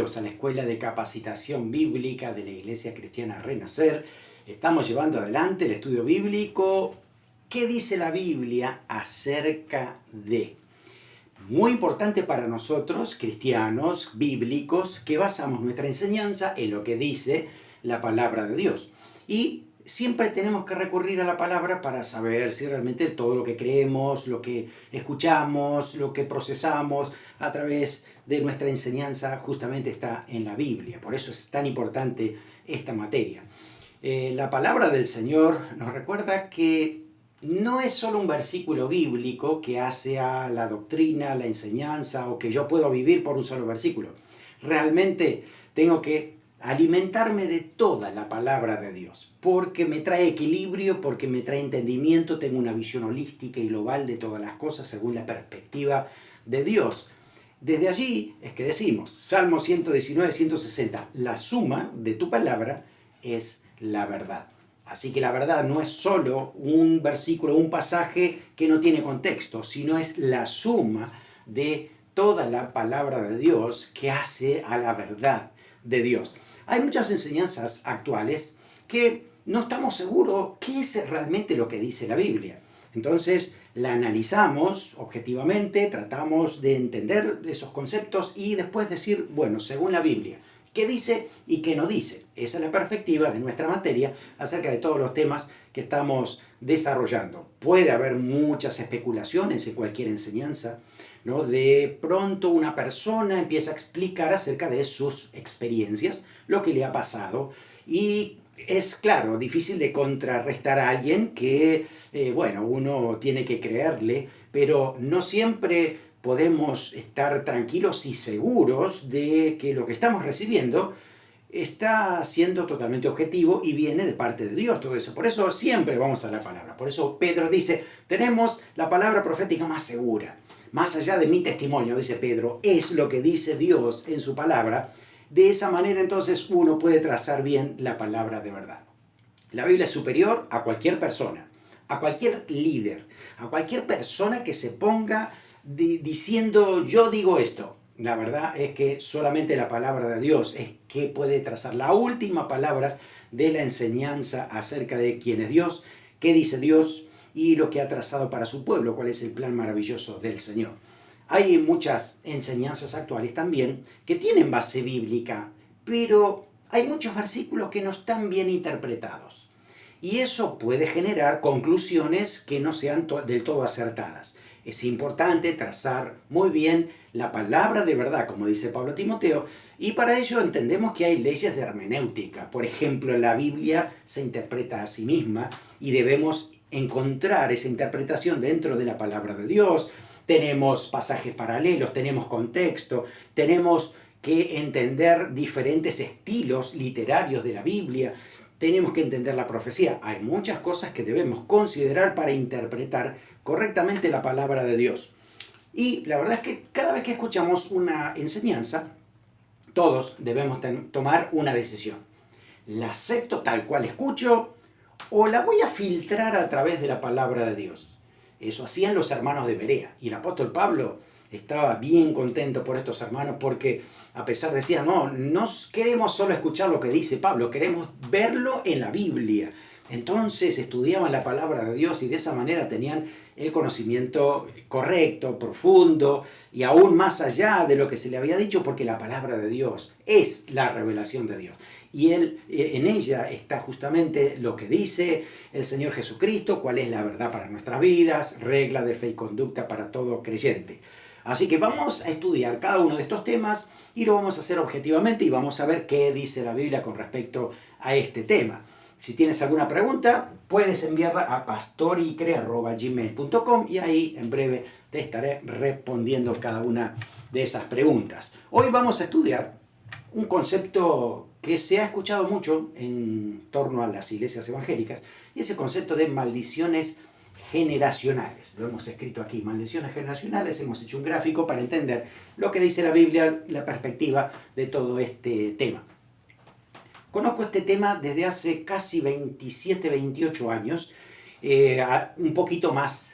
Bienvenidos a la Escuela de Capacitación Bíblica de la Iglesia Cristiana Renacer. Estamos llevando adelante el estudio bíblico. ¿Qué dice la Biblia acerca de? Muy importante para nosotros, cristianos, bíblicos, que basamos nuestra enseñanza en lo que dice la palabra de Dios. Y siempre tenemos que recurrir a la palabra para saber si realmente todo lo que creemos, lo que escuchamos, lo que procesamos a través de nuestra enseñanza justamente está en la Biblia. Por eso es tan importante esta materia. La palabra del Señor nos recuerda que no es solo un versículo bíblico que hace a la doctrina, la enseñanza o que yo puedo vivir por un solo versículo. Realmente tengo que alimentarme de toda la palabra de Dios, porque me trae equilibrio, porque me trae entendimiento, tengo una visión holística y global de todas las cosas según la perspectiva de Dios. Desde allí es que decimos, Salmo 119, 160, la suma de tu palabra es la verdad. Así que la verdad no es solo un versículo, un pasaje que no tiene contexto, sino es la suma de toda la palabra de Dios que hace a la verdad de Dios. Hay muchas enseñanzas actuales que no estamos seguros qué es realmente lo que dice la Biblia. Entonces la analizamos objetivamente, tratamos de entender esos conceptos y después decir, bueno, según la Biblia, ¿qué dice y qué no dice? Esa es la perspectiva de nuestra materia acerca de todos los temas que estamos desarrollando. Puede haber muchas especulaciones en cualquier enseñanza, ¿no? De pronto una persona empieza a explicar acerca de sus experiencias, lo que le ha pasado, y es claro, difícil de contrarrestar a alguien que, uno tiene que creerle, pero no siempre podemos estar tranquilos y seguros de que lo que estamos recibiendo está siendo totalmente objetivo y viene de parte de Dios, todo eso. Por eso siempre vamos a la palabra. Por eso Pedro dice, tenemos la palabra profética más segura. Más allá de mi testimonio, dice Pedro, es lo que dice Dios en su palabra. De esa manera entonces uno puede trazar bien la palabra de verdad. La Biblia es superior a cualquier persona, a cualquier líder, a cualquier persona que se ponga diciendo yo digo esto. La verdad es que solamente la palabra de Dios es que puede trazar la última palabra de la enseñanza acerca de quién es Dios, qué dice Dios y lo que ha trazado para su pueblo, cuál es el plan maravilloso del Señor. Hay muchas enseñanzas actuales también que tienen base bíblica, pero hay muchos versículos que no están bien interpretados. Y eso puede generar conclusiones que no sean del todo acertadas. Es importante trazar muy bien la palabra de verdad, como dice Pablo a Timoteo, y para ello entendemos que hay leyes de hermenéutica. Por ejemplo, la Biblia se interpreta a sí misma y debemos encontrar esa interpretación dentro de la palabra de Dios. Tenemos pasajes paralelos, tenemos contexto, tenemos que entender diferentes estilos literarios de la Biblia, tenemos que entender la profecía. Hay muchas cosas que debemos considerar para interpretar correctamente la palabra de Dios. Y la verdad es que cada vez que escuchamos una enseñanza, todos debemos tomar una decisión. ¿La acepto tal cual escucho o la voy a filtrar a través de la palabra de Dios? Eso hacían los hermanos de Berea. Y el apóstol Pablo estaba bien contento por estos hermanos porque a pesar decían, no queremos solo escuchar lo que dice Pablo, queremos verlo en la Biblia. Entonces estudiaban la palabra de Dios y de esa manera tenían el conocimiento correcto, profundo y aún más allá de lo que se le había dicho, porque la palabra de Dios es la revelación de Dios. Y en ella está justamente lo que dice el Señor Jesucristo, cuál es la verdad para nuestras vidas, regla de fe y conducta para todo creyente. Así que vamos a estudiar cada uno de estos temas y lo vamos a hacer objetivamente y vamos a ver qué dice la Biblia con respecto a este tema. Si tienes alguna pregunta, puedes enviarla a pastoricre@gmail.com y ahí en breve te estaré respondiendo cada una de esas preguntas. Hoy vamos a estudiar un concepto que se ha escuchado mucho en torno a las iglesias evangélicas y es el concepto de maldiciones generacionales. Lo hemos escrito aquí, maldiciones generacionales, hemos hecho un gráfico para entender lo que dice la Biblia, la perspectiva de todo este tema. Conozco este tema desde hace casi 27, 28 años, un poquito más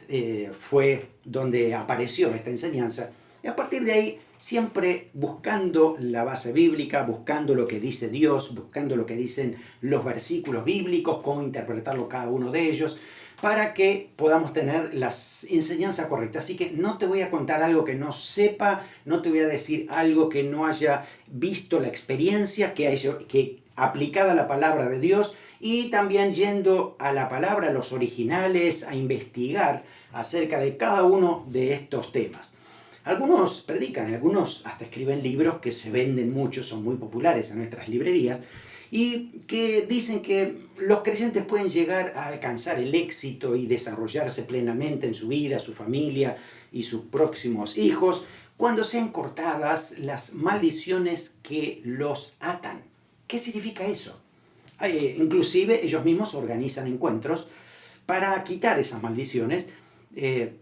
fue donde apareció esta enseñanza, y a partir de ahí siempre buscando la base bíblica, buscando lo que dice Dios, buscando lo que dicen los versículos bíblicos, cómo interpretarlo cada uno de ellos, para que podamos tener la enseñanza correcta. Así que no te voy a contar algo que no sepa, no te voy a decir algo que no haya visto la experiencia, que aplicada a la palabra de Dios, y también yendo a la palabra, a los originales, a investigar acerca de cada uno de estos temas. Algunos predican, algunos hasta escriben libros que se venden mucho, son muy populares en nuestras librerías, y que dicen que los creyentes pueden llegar a alcanzar el éxito y desarrollarse plenamente en su vida, su familia y sus próximos hijos, cuando sean cortadas las maldiciones que los atan. ¿Qué significa eso? Inclusive ellos mismos organizan encuentros para quitar esas maldiciones,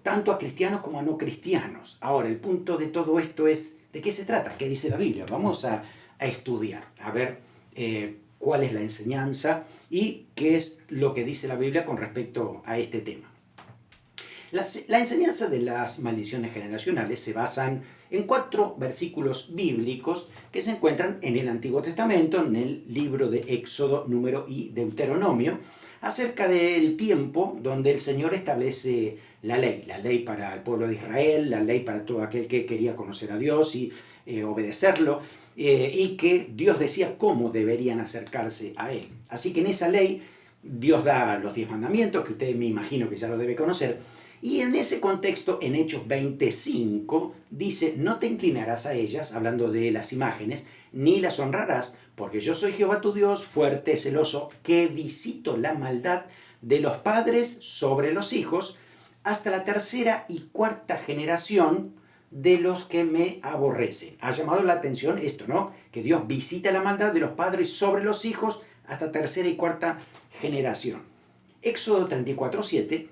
tanto a cristianos como a no cristianos. Ahora, el punto de todo esto es, ¿de qué se trata? ¿Qué dice la Biblia? Vamos a estudiar, a ver cuál es la enseñanza y qué es lo que dice la Biblia con respecto a este tema. La enseñanza de las maldiciones generacionales se basan en 4 versículos bíblicos que se encuentran en el Antiguo Testamento, en el libro de Éxodo, Número y Deuteronomio, acerca del tiempo donde el Señor establece la ley para el pueblo de Israel, la ley para todo aquel que quería conocer a Dios y obedecerlo, y que Dios decía cómo deberían acercarse a Él. Así que en esa ley Dios da los 10 mandamientos, que usted me imagino que ya lo debe conocer, y en ese contexto, en Hechos 25, dice, no te inclinarás a ellas, hablando de las imágenes, ni las honrarás, porque yo soy Jehová tu Dios, fuerte, celoso, que visito la maldad de los padres sobre los hijos, hasta la 3ª y 4ª generación de los que me aborrecen. Ha llamado la atención esto, ¿no? Que Dios visita la maldad de los padres sobre los hijos hasta 3ª y 4ª generación. Éxodo 34:7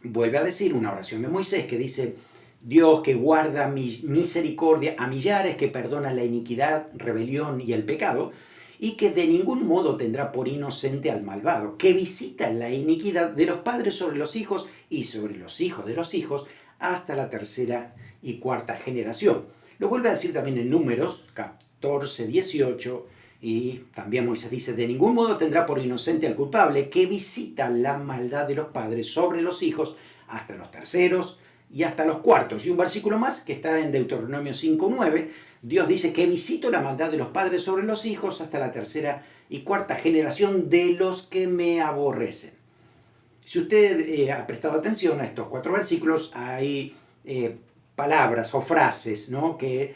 vuelve a decir una oración de Moisés que dice, Dios que guarda misericordia a millares, que perdona la iniquidad, rebelión y el pecado, y que de ningún modo tendrá por inocente al malvado, que visita la iniquidad de los padres sobre los hijos y sobre los hijos de los hijos hasta la 3ª y 4ª generación. Lo vuelve a decir también en Números 14:18, y también Moisés dice, de ningún modo tendrá por inocente al culpable, que visita la maldad de los padres sobre los hijos hasta los 3º y hasta los 4º. Y un versículo más que está en Deuteronomio 5:9, Dios dice que visito la maldad de los padres sobre los hijos hasta la 3ª y 4ª generación de los que me aborrecen. Si usted ha prestado atención a estos 4 versículos, hay palabras o frases, ¿no?, que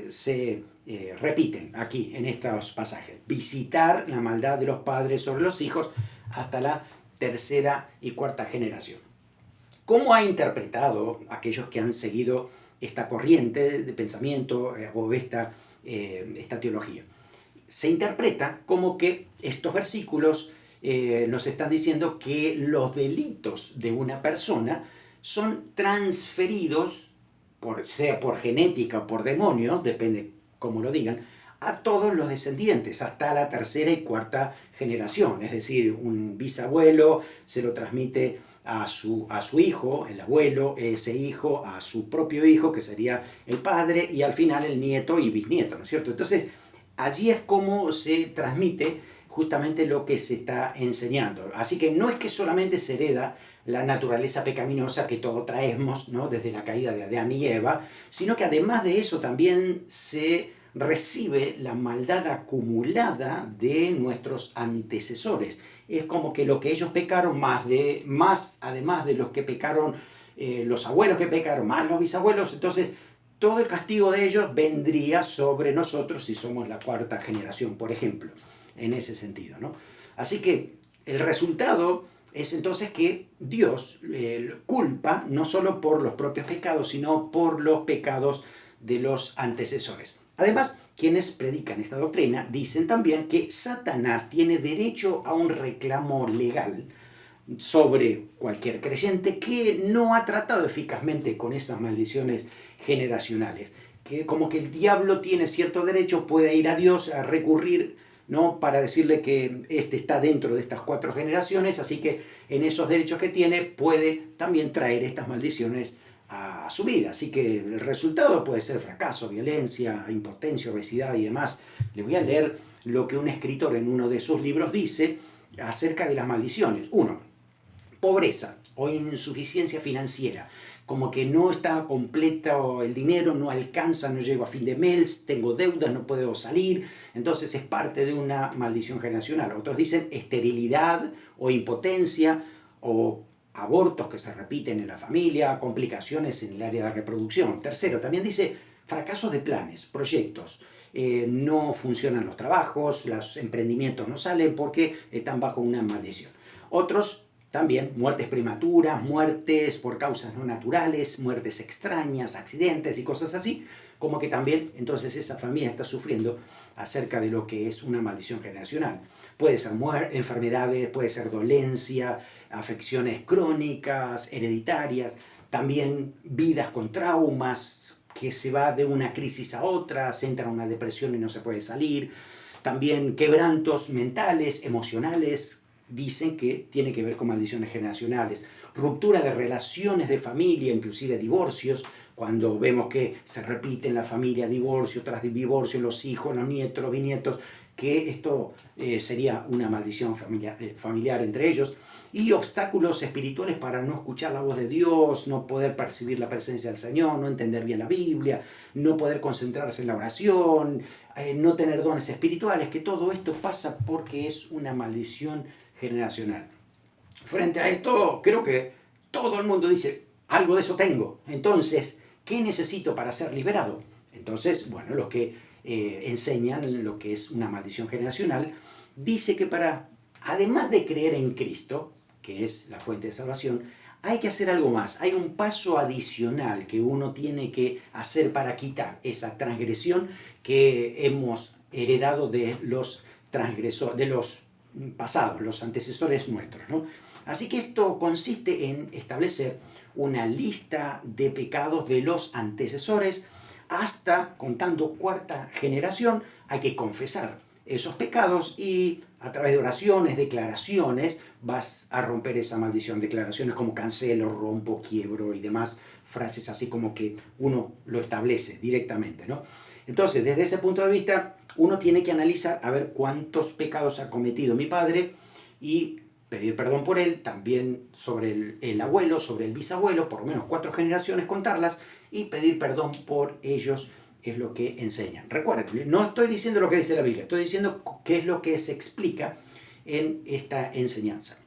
se repiten aquí en estos pasajes. Visitar la maldad de los padres sobre los hijos hasta la 3ª y 4ª generación. ¿Cómo ha interpretado aquellos que han seguido esta corriente de pensamiento o esta teología? Se interpreta como que estos versículos nos están diciendo que los delitos de una persona son transferidos, sea por genética o por demonios, depende cómo lo digan, a todos los descendientes, hasta la 3ª y 4ª generación. Es decir, un bisabuelo se lo transmite a su hijo, el abuelo, ese hijo a su propio hijo, que sería el padre, y al final el nieto y bisnieto, ¿no es cierto? Entonces, allí es como se transmite justamente lo que se está enseñando. Así que no es que solamente se hereda la naturaleza pecaminosa que todos traemos, ¿no?, desde la caída de Adán y Eva, sino que además de eso también se recibe la maldad acumulada de nuestros antecesores. Es como que lo que ellos pecaron, además de los que pecaron, los abuelos que pecaron, más los bisabuelos, entonces todo el castigo de ellos vendría sobre nosotros si somos la 4ª generación, por ejemplo, en ese sentido, ¿no? Así que el resultado es entonces que Dios culpa no solo por los propios pecados, sino por los pecados de los antecesores. Además, quienes predican esta doctrina dicen también que Satanás tiene derecho a un reclamo legal sobre cualquier creyente que no ha tratado eficazmente con esas maldiciones generacionales. Que como que el diablo tiene cierto derecho, puede ir a Dios a recurrir, ¿no?, para decirle que este está dentro de estas 4 generaciones, así que en esos derechos que tiene puede también traer estas maldiciones a su vida. Así que el resultado puede ser fracaso, violencia, impotencia, obesidad y demás. Le voy a leer lo que un escritor en uno de sus libros dice acerca de las maldiciones. 1. Pobreza o insuficiencia financiera. Como que no está completo el dinero, no alcanza, no llego a fin de mes, tengo deudas, no puedo salir. Entonces es parte de una maldición generacional. Otros dicen esterilidad o impotencia o abortos que se repiten en la familia, complicaciones en el área de reproducción. Tercero, también dice fracasos de planes, proyectos. No funcionan los trabajos, los emprendimientos no salen porque están bajo una maldición. Otros también muertes prematuras, muertes por causas no naturales, muertes extrañas, accidentes y cosas así, como que también entonces esa familia está sufriendo acerca de lo que es una maldición generacional. Puede ser enfermedades, puede ser dolencia, afecciones crónicas, hereditarias, también vidas con traumas, que se va de una crisis a otra, se entra en una depresión y no se puede salir, también quebrantos mentales, emocionales, dicen que tiene que ver con maldiciones generacionales, ruptura de relaciones de familia, inclusive divorcios, cuando vemos que se repite en la familia divorcio tras divorcio, los hijos, los nietos, los bisnietos, que esto sería una maldición familiar entre ellos, y obstáculos espirituales para no escuchar la voz de Dios, no poder percibir la presencia del Señor, no entender bien la Biblia, no poder concentrarse en la oración, no tener dones espirituales, que todo esto pasa porque es una maldición generacional. Frente a esto, creo que todo el mundo dice, algo de eso tengo. Entonces, ¿qué necesito para ser liberado? Entonces, bueno, los que enseñan lo que es una maldición generacional, dice que además de creer en Cristo, que es la fuente de salvación, hay que hacer algo más. Hay un paso adicional que uno tiene que hacer para quitar esa transgresión que hemos heredado de los transgresores, de los pasados, los antecesores nuestros, ¿no? Así que esto consiste en establecer una lista de pecados de los antecesores hasta, contando cuarta generación, hay que confesar esos pecados y a través de oraciones, declaraciones, vas a romper esa maldición. Declaraciones como cancelo, rompo, quiebro y demás, frases así como que uno lo establece directamente, ¿no? Entonces, desde ese punto de vista, uno tiene que analizar a ver cuántos pecados ha cometido mi padre y pedir perdón por él, también sobre el abuelo, sobre el bisabuelo, por lo menos 4 generaciones contarlas y pedir perdón por ellos, es lo que enseñan. Recuerden, no estoy diciendo lo que dice la Biblia, estoy diciendo qué es lo que se explica en esta enseñanza.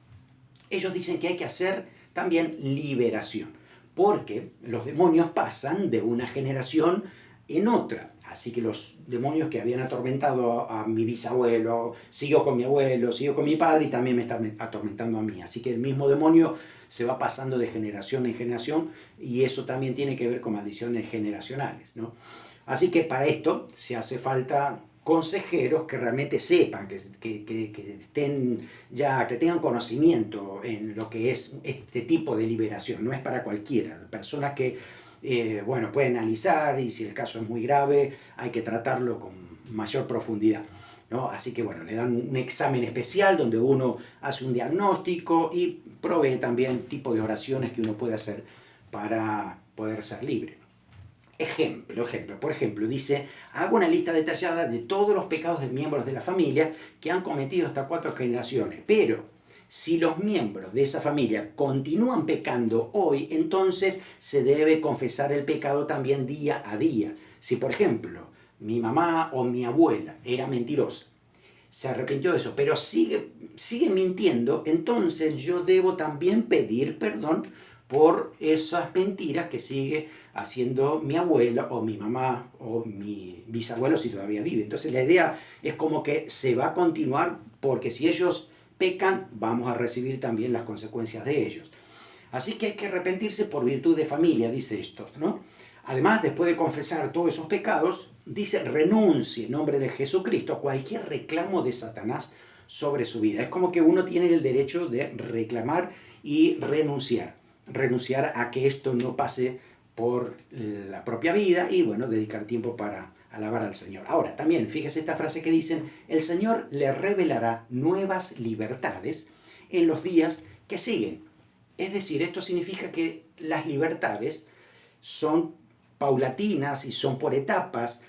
Ellos dicen que hay que hacer también liberación, porque los demonios pasan de una generación en otra. Así que los demonios que habían atormentado a mi bisabuelo, siguió con mi abuelo, siguió con mi padre y también me está atormentando a mí. Así que el mismo demonio se va pasando de generación en generación y eso también tiene que ver con maldiciones generacionales, ¿no? Así que para esto se hace falta consejeros que realmente sepan, que estén ya, que tengan conocimiento en lo que es este tipo de liberación. No es para cualquiera. Personas que bueno, pueden analizar y si el caso es muy grave hay que tratarlo con mayor profundidad, ¿no? Así que bueno, le dan un examen especial donde uno hace un diagnóstico y provee también tipo de oraciones que uno puede hacer para poder ser libre. Por ejemplo, dice, hago una lista detallada de todos los pecados de miembros de la familia que han cometido hasta 4 generaciones, pero si los miembros de esa familia continúan pecando hoy, entonces se debe confesar el pecado también día a día. Si, por ejemplo, mi mamá o mi abuela era mentirosa, se arrepintió de eso, pero sigue mintiendo, entonces yo debo también pedir perdón por esas mentiras que sigue haciendo mi abuela o mi mamá o mi bisabuelo si todavía vive. Entonces la idea es como que se va a continuar porque si ellos pecan, vamos a recibir también las consecuencias de ellos. Así que hay que arrepentirse por virtud de familia, dice esto, ¿no? Además, después de confesar todos esos pecados, dice, renuncie en nombre de Jesucristo a cualquier reclamo de Satanás sobre su vida. Es como que uno tiene el derecho de reclamar y renunciar a que esto no pase por la propia vida y, bueno, dedicar tiempo para alabar al Señor. Ahora, también, fíjese esta frase que dicen, el Señor le revelará nuevas libertades en los días que siguen. Es decir, esto significa que las libertades son paulatinas y son por etapas,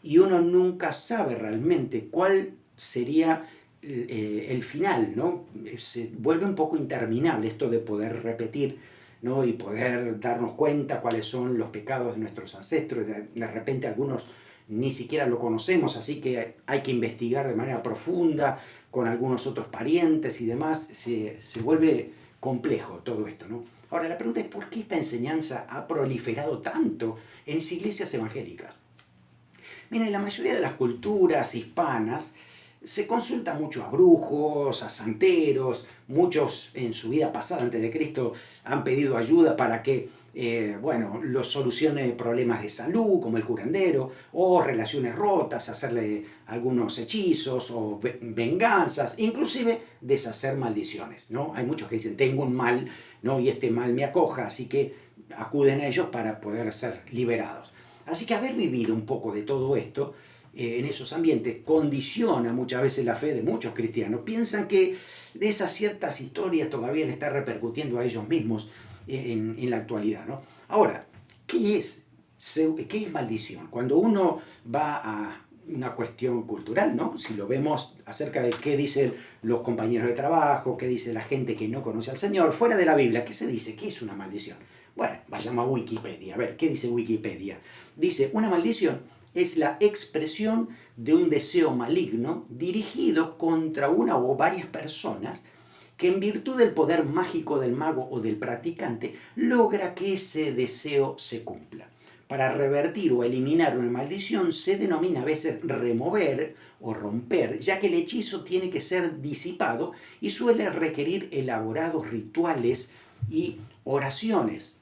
y uno nunca sabe realmente cuál sería el final, ¿no? Se vuelve un poco interminable esto de poder repetir, ¿no? Y poder darnos cuenta cuáles son los pecados de nuestros ancestros. De repente algunos ni siquiera lo conocemos, así que hay que investigar de manera profunda con algunos otros parientes y demás. Se vuelve complejo todo esto, ¿no? Ahora, la pregunta es ¿por qué esta enseñanza ha proliferado tanto en las iglesias evangélicas? Mira, en la mayoría de las culturas hispanas se consulta mucho a brujos, a santeros, muchos en su vida pasada antes de Cristo han pedido ayuda para que los solucione problemas de salud, como el curandero, o relaciones rotas, hacerle algunos hechizos o venganzas, inclusive deshacer maldiciones, ¿no? Hay muchos que dicen, tengo un mal, ¿no? Y este mal me acoja, así que acuden a ellos para poder ser liberados. Así que haber vivido un poco de todo esto en esos ambientes condiciona muchas veces la fe de muchos cristianos. Piensan que de esas ciertas historias todavía le está repercutiendo a ellos mismos en la actualidad, ¿no? Ahora, ¿qué es maldición? Cuando uno va a una cuestión cultural, ¿no? Si lo vemos acerca de qué dicen los compañeros de trabajo, qué dice la gente que no conoce al Señor, fuera de la Biblia, ¿qué se dice? ¿Qué es una maldición? Bueno, vayamos a Wikipedia. A ver, ¿qué dice Wikipedia? Dice, una maldición es la expresión de un deseo maligno dirigido contra una o varias personas que en virtud del poder mágico del mago o del practicante logra que ese deseo se cumpla. Para revertir o eliminar una maldición se denomina a veces remover o romper, ya que el hechizo tiene que ser disipado y suele requerir elaborados rituales y oraciones.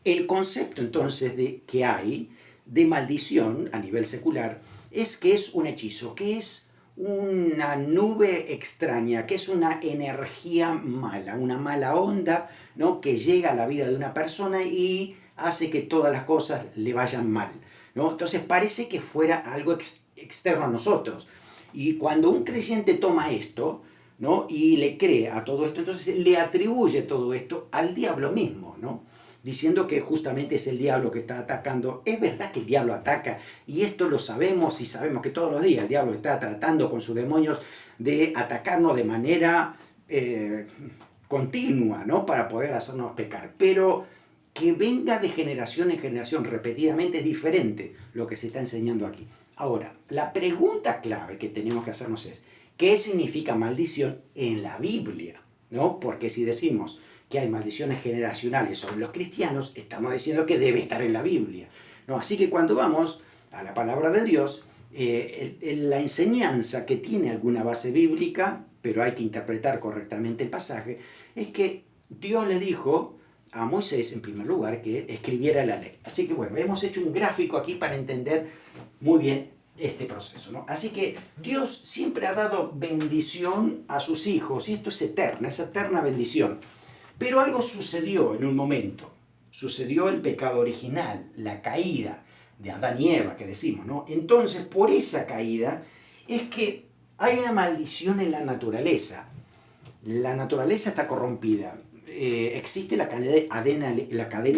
El concepto entonces que hay de maldición a nivel secular es que es un hechizo, que es una nube extraña, que es una energía mala, una mala onda, ¿no? Que llega a la vida de una persona y hace que todas las cosas le vayan mal, ¿no? Entonces parece que fuera algo externo a nosotros. Y cuando un creyente toma esto, ¿no? Y le cree a todo esto, entonces le atribuye todo esto al diablo mismo, ¿no? Diciendo que justamente es el diablo que está atacando. Es verdad que el diablo ataca, y esto lo sabemos, y sabemos que todos los días el diablo está tratando con sus demonios de atacarnos de manera continua, ¿no? Para poder hacernos pecar. Pero que venga de generación en generación repetidamente es diferente lo que se está enseñando aquí. Ahora, la pregunta clave que tenemos que hacernos es, ¿qué significa maldición en la Biblia? ¿No? Porque si decimos que hay maldiciones generacionales sobre los cristianos, estamos diciendo que debe estar en la Biblia, ¿no? Así que cuando vamos a la palabra de Dios, la enseñanza que tiene alguna base bíblica, pero hay que interpretar correctamente el pasaje, es que Dios le dijo a Moisés, en primer lugar, que escribiera la ley. Así que bueno, hemos hecho un gráfico aquí para entender muy bien este proceso, ¿no? Así que Dios siempre ha dado bendición a sus hijos, y esto es eterna bendición. Pero algo sucedió en un momento. Sucedió el pecado original, la caída de Adán y Eva, que decimos, ¿no? Entonces, por esa caída, es que hay una maldición en la naturaleza. La naturaleza está corrompida. Existe la cadena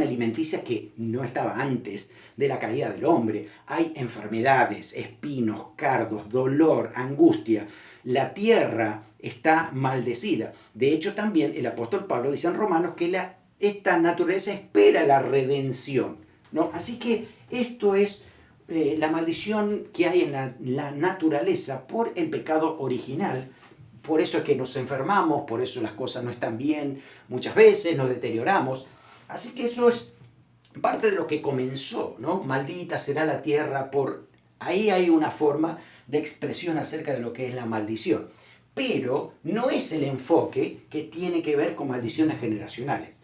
alimenticia que no estaba antes de la caída del hombre. Hay enfermedades, espinos, cardos, dolor, angustia. La tierra está maldecida. De hecho, también el apóstol Pablo dice en Romanos que esta naturaleza espera la redención, ¿no? Así que esto es la maldición que hay en la naturaleza por el pecado original. Por eso es que nos enfermamos, por eso las cosas no están bien, muchas veces nos deterioramos. Así que eso es parte de lo que comenzó, ¿no? Maldita será la tierra por... Ahí hay una forma de expresión acerca de lo que es la maldición. Pero no es el enfoque que tiene que ver con maldiciones generacionales.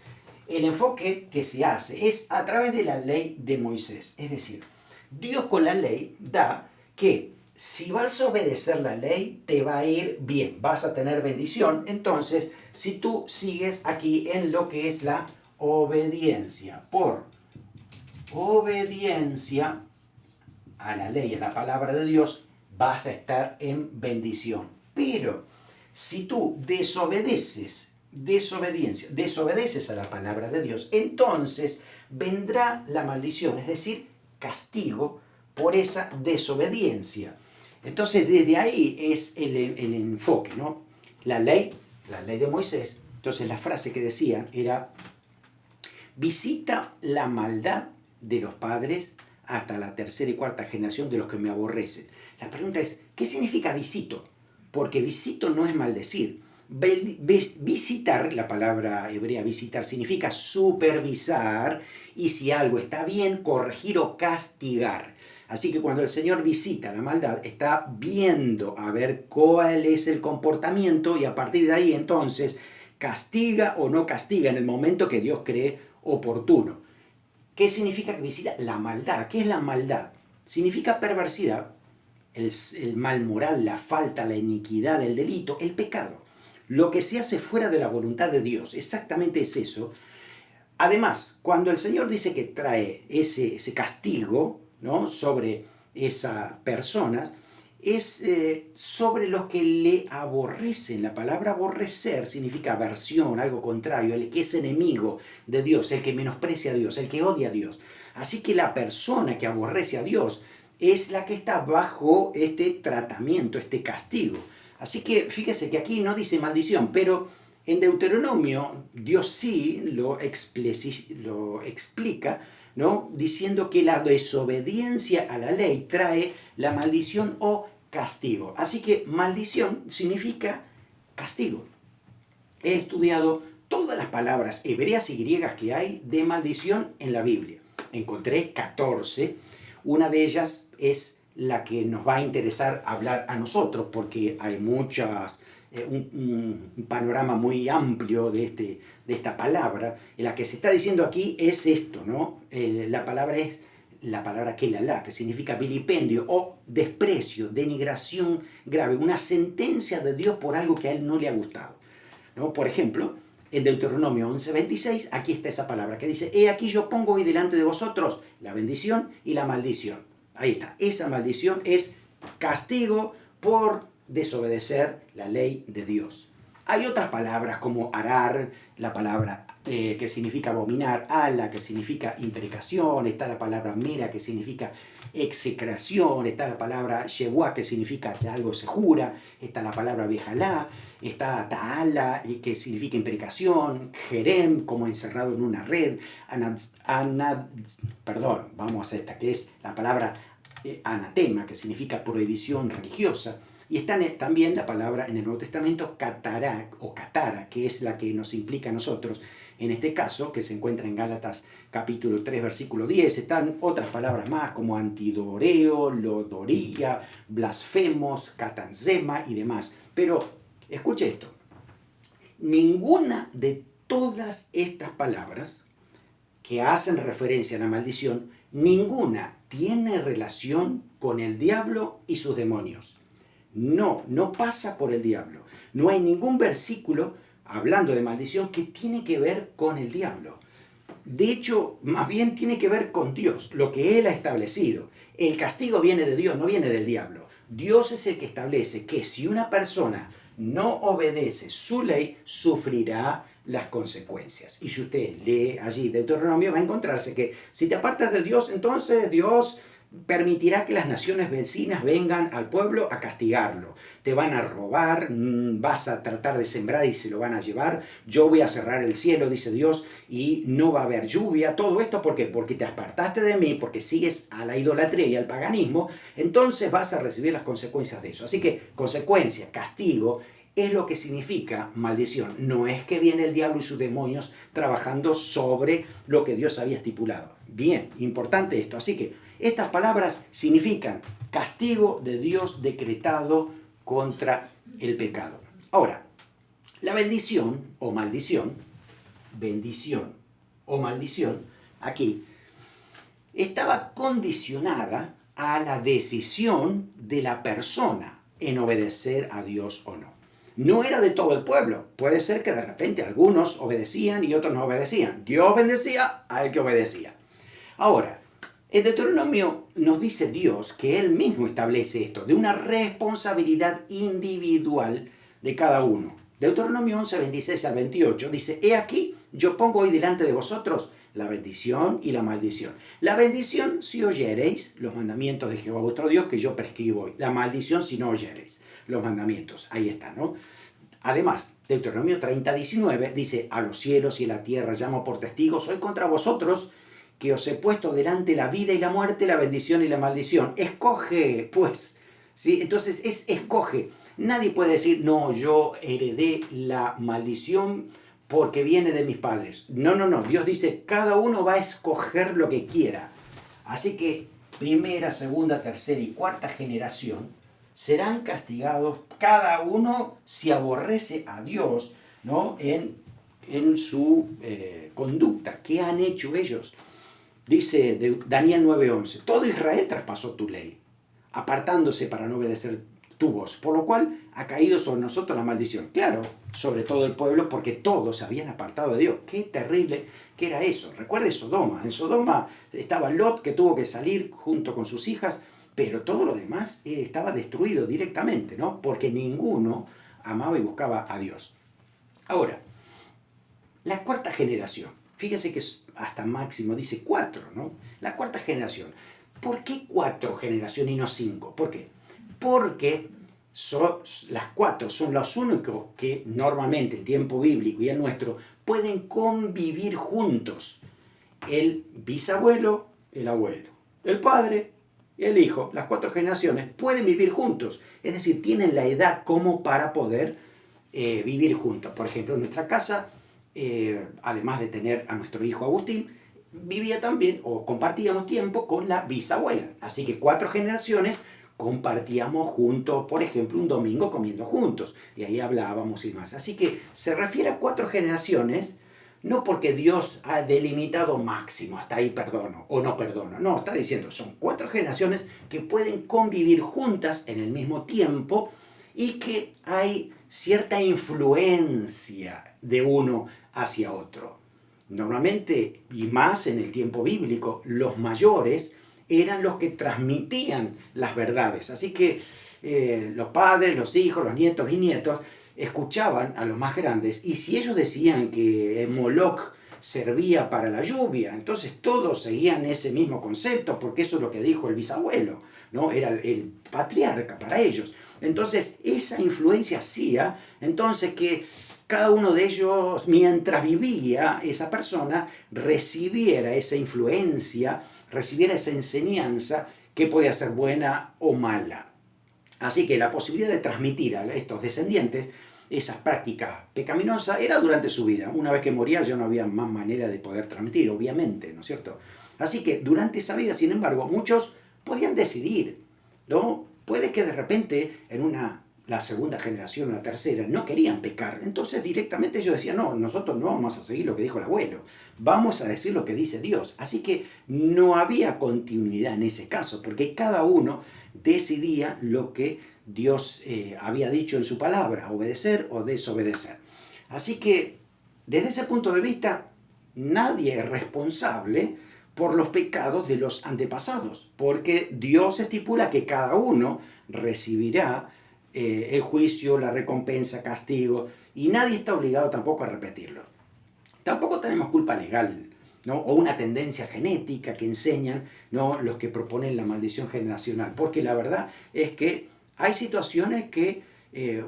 El enfoque que se hace es a través de la ley de Moisés. Es decir, Dios con la ley da que si vas a obedecer la ley, te va a ir bien, vas a tener bendición. Entonces, si tú sigues aquí en lo que es la obediencia, por obediencia a la ley, a la palabra de Dios, vas a estar en bendición. Pero si tú desobedeces a la palabra de Dios, entonces vendrá la maldición, es decir, castigo por esa desobediencia. Entonces, desde ahí es el enfoque, ¿no? La ley de Moisés. Entonces, la frase que decían era: visita la maldad de los padres hasta la tercera y cuarta generación de los que me aborrecen. La pregunta es, ¿qué significa visito? Porque visito no es maldecir. Visitar, la palabra hebrea visitar, significa supervisar, y si algo está bien, corregir o castigar. Así que cuando el Señor visita la maldad, está viendo a ver cuál es el comportamiento, y a partir de ahí entonces castiga o no castiga en el momento que Dios cree oportuno. ¿Qué significa que visita la maldad? ¿Qué es la maldad? Significa perversidad, el mal moral, la falta, la iniquidad, el delito, el pecado. Lo que se hace fuera de la voluntad de Dios, exactamente es eso. Además, cuando el Señor dice que trae ese castigo, ¿no?, sobre esas personas, es sobre los que le aborrecen. La palabra aborrecer significa aversión, algo contrario, el que es enemigo de Dios, el que menosprecia a Dios, el que odia a Dios. Así que la persona que aborrece a Dios es la que está bajo este tratamiento, este castigo. Así que fíjese que aquí no dice maldición, pero en Deuteronomio Dios sí lo explica, ¿no?, diciendo que la desobediencia a la ley trae la maldición o castigo. Así que maldición significa castigo. He estudiado todas las palabras hebreas y griegas que hay de maldición en la Biblia. Encontré 14. Una de ellas es la que nos va a interesar hablar a nosotros, porque hay muchas, un panorama muy amplio de esta palabra. La que se está diciendo aquí es esto, ¿no? La palabra es la palabra kelalá, que significa vilipendio o desprecio, denigración grave, una sentencia de Dios por algo que a él no le ha gustado, ¿no? Por ejemplo, en Deuteronomio 11:26, aquí está esa palabra que dice: he aquí yo pongo hoy delante de vosotros la bendición y la maldición. Ahí está, esa maldición es castigo por desobedecer la ley de Dios. Hay otras palabras como arar, la palabra que significa abominar, ala, que significa imprecación, está la palabra mera, que significa execración, está la palabra shewa, que significa que algo se jura, está la palabra bejalá, está ta'ala, que significa imprecación, jerem, como encerrado en una red, vamos a hacer esta, que es la palabra anatema, que significa prohibición religiosa. Y está también la palabra en el Nuevo Testamento catará o catara, que es la que nos implica a nosotros en este caso, que se encuentra en Gálatas capítulo 3, versículo 10. Están otras palabras más como antidoreo, lodoría, blasfemos, catanzema y demás. Pero escuche esto, ninguna de todas estas palabras que hacen referencia a la maldición, ninguna tiene relación con el diablo y sus demonios. No pasa por el diablo. No hay ningún versículo hablando de maldición que tiene que ver con el diablo. De hecho, más bien tiene que ver con Dios, lo que Él ha establecido. El castigo viene de Dios, no viene del diablo. Dios es el que establece que si una persona no obedece su ley, sufrirá las consecuencias. Y si usted lee allí Deuteronomio, va a encontrarse que si te apartas de Dios, entonces Dios permitirá que las naciones vecinas vengan al pueblo a castigarlo. Te van a robar, vas a tratar de sembrar y se lo van a llevar. Yo voy a cerrar el cielo, dice Dios, y no va a haber lluvia. Todo esto, ¿por qué? Porque te apartaste de mí, porque sigues a la idolatría y al paganismo, entonces vas a recibir las consecuencias de eso. Así que consecuencia, castigo, es lo que significa maldición. No es que viene el diablo y sus demonios trabajando sobre lo que Dios había estipulado. Bien, importante esto. Así que estas palabras significan castigo de Dios decretado contra el pecado. Ahora, la bendición o maldición, aquí, estaba condicionada a la decisión de la persona en obedecer a Dios o no. No era de todo el pueblo. Puede ser que de repente algunos obedecían y otros no obedecían. Dios bendecía al que obedecía. Ahora, en Deuteronomio nos dice Dios que Él mismo establece esto, de una responsabilidad individual de cada uno. Deuteronomio 11, 26 al 28 dice: he aquí, yo pongo hoy delante de vosotros la bendición y la maldición. La bendición si oyereis los mandamientos de Jehová vuestro Dios que yo prescribo hoy. La maldición si no oyereis los mandamientos. Ahí está, ¿no? Además, Deuteronomio 30:19 dice, a los cielos y a la tierra llamo por testigos, hoy contra vosotros que os he puesto delante la vida y la muerte, la bendición y la maldición. Escoge, pues, ¿sí? Entonces escoge. Nadie puede decir, no, yo heredé la maldición porque viene de mis padres. No, no, no. Dios dice, cada uno va a escoger lo que quiera. Así que primera, segunda, tercera y cuarta generación serán castigados cada uno si aborrece a Dios, ¿no? en su conducta. ¿Qué han hecho ellos? Dice Daniel 9:11, todo Israel traspasó tu ley, apartándose para no obedecer tu voz, por lo cual ha caído sobre nosotros la maldición. Claro, sobre todo el pueblo, porque todos se habían apartado de Dios. Qué terrible que era eso. Recuerde Sodoma. En Sodoma estaba Lot, que tuvo que salir junto con sus hijas, pero todo lo demás estaba destruido directamente, ¿no? Porque ninguno amaba y buscaba a Dios. Ahora, la cuarta generación. Fíjese que es hasta máximo, dice 4, ¿no? La cuarta generación. ¿Por qué 4 generaciones y no 5? ¿Por qué? Porque las 4 son los únicos que normalmente, el tiempo bíblico y el nuestro, pueden convivir juntos. El bisabuelo, el abuelo, el padre y el hijo, las 4 generaciones, pueden vivir juntos. Es decir, tienen la edad como para poder vivir juntos. Por ejemplo, en nuestra casa, además de tener a nuestro hijo Agustín, vivía también o compartíamos tiempo con la bisabuela. Así que 4 generaciones compartíamos juntos, por ejemplo, un domingo comiendo juntos. Y ahí hablábamos y más. Así que se refiere a 4 generaciones, no porque Dios ha delimitado máximo, hasta ahí perdono o no perdono. No, está diciendo, son 4 generaciones que pueden convivir juntas en el mismo tiempo y que hay cierta influencia de uno hacia otro. Normalmente, y más en el tiempo bíblico, los mayores eran los que transmitían las verdades. Así que los padres, los hijos, los nietos, bisnietos, escuchaban a los más grandes, y si ellos decían que Moloch servía para la lluvia, entonces todos seguían ese mismo concepto, porque eso es lo que dijo el bisabuelo, ¿no? Era el patriarca para ellos. Entonces esa influencia hacía entonces que cada uno de ellos, mientras vivía esa persona, recibiera esa influencia, recibiera esa enseñanza que podía ser buena o mala. Así que la posibilidad de transmitir a estos descendientes esa práctica pecaminosa era durante su vida. Una vez que moría ya no había más manera de poder transmitir, obviamente, ¿no es cierto? Así que durante esa vida, sin embargo, muchos podían decidir, ¿no? Puede que de repente en la segunda generación o la tercera no querían pecar, entonces directamente ellos decían, no, nosotros no vamos a seguir lo que dijo el abuelo, vamos a decir lo que dice Dios. Así que no había continuidad en ese caso, porque cada uno decidía lo que Dios había dicho en su palabra, obedecer o desobedecer. Así que desde ese punto de vista, nadie es responsable por los pecados de los antepasados, porque Dios estipula que cada uno recibirá el juicio, la recompensa, castigo, y nadie está obligado tampoco a repetirlo. Tampoco tenemos culpa legal, ¿no? O una tendencia genética que enseñan, ¿no?, los que proponen la maldición generacional, porque la verdad es que hay situaciones que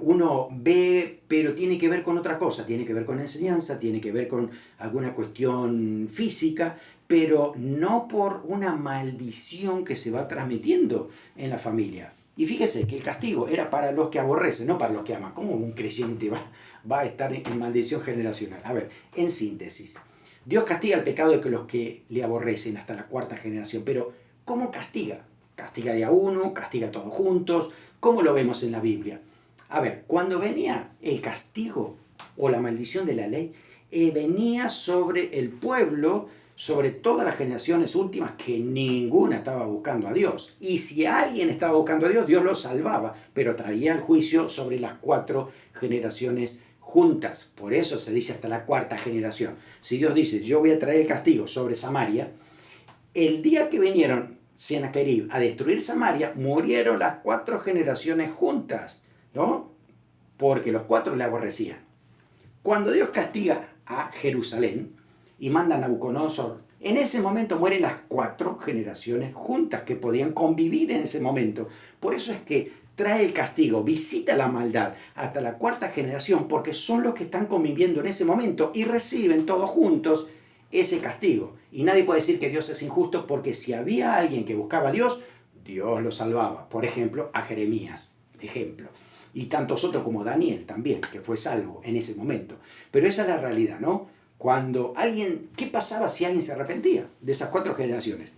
uno ve, pero tiene que ver con otra cosa, tiene que ver con enseñanza, tiene que ver con alguna cuestión física, pero no por una maldición que se va transmitiendo en la familia. Y fíjese que el castigo era para los que aborrecen, no para los que aman. ¿Cómo un creyente va a estar en maldición generacional? A ver, en síntesis, Dios castiga el pecado de los que le aborrecen hasta la 4ª generación, pero ¿cómo castiga? Castiga de a uno, castiga a todos juntos. ¿Cómo lo vemos en la Biblia? A ver, cuando venía el castigo o la maldición de la ley, venía sobre el pueblo, sobre todas las generaciones últimas, que ninguna estaba buscando a Dios. Y si alguien estaba buscando a Dios, Dios lo salvaba, pero traía el juicio sobre las 4 generaciones juntas. Por eso se dice hasta la 4ª generación. Si Dios dice, yo voy a traer el castigo sobre Samaria, el día que vinieron Sennacherib a destruir Samaria, murieron las 4 generaciones juntas, ¿no? Porque los 4 le aborrecían. Cuando Dios castiga a Jerusalén, y manda a Nabucodonosor. En ese momento mueren las 4 generaciones juntas que podían convivir en ese momento. Por eso es que trae el castigo, visita la maldad hasta la 4ª generación, porque son los que están conviviendo en ese momento y reciben todos juntos ese castigo. Y nadie puede decir que Dios es injusto, porque si había alguien que buscaba a Dios, Dios lo salvaba. Por ejemplo, a Jeremías, ejemplo. Y tantos otros como Daniel también, que fue salvo en ese momento. Pero esa es la realidad, ¿no? Cuando alguien, ¿qué pasaba si alguien se arrepentía de esas 4 generaciones?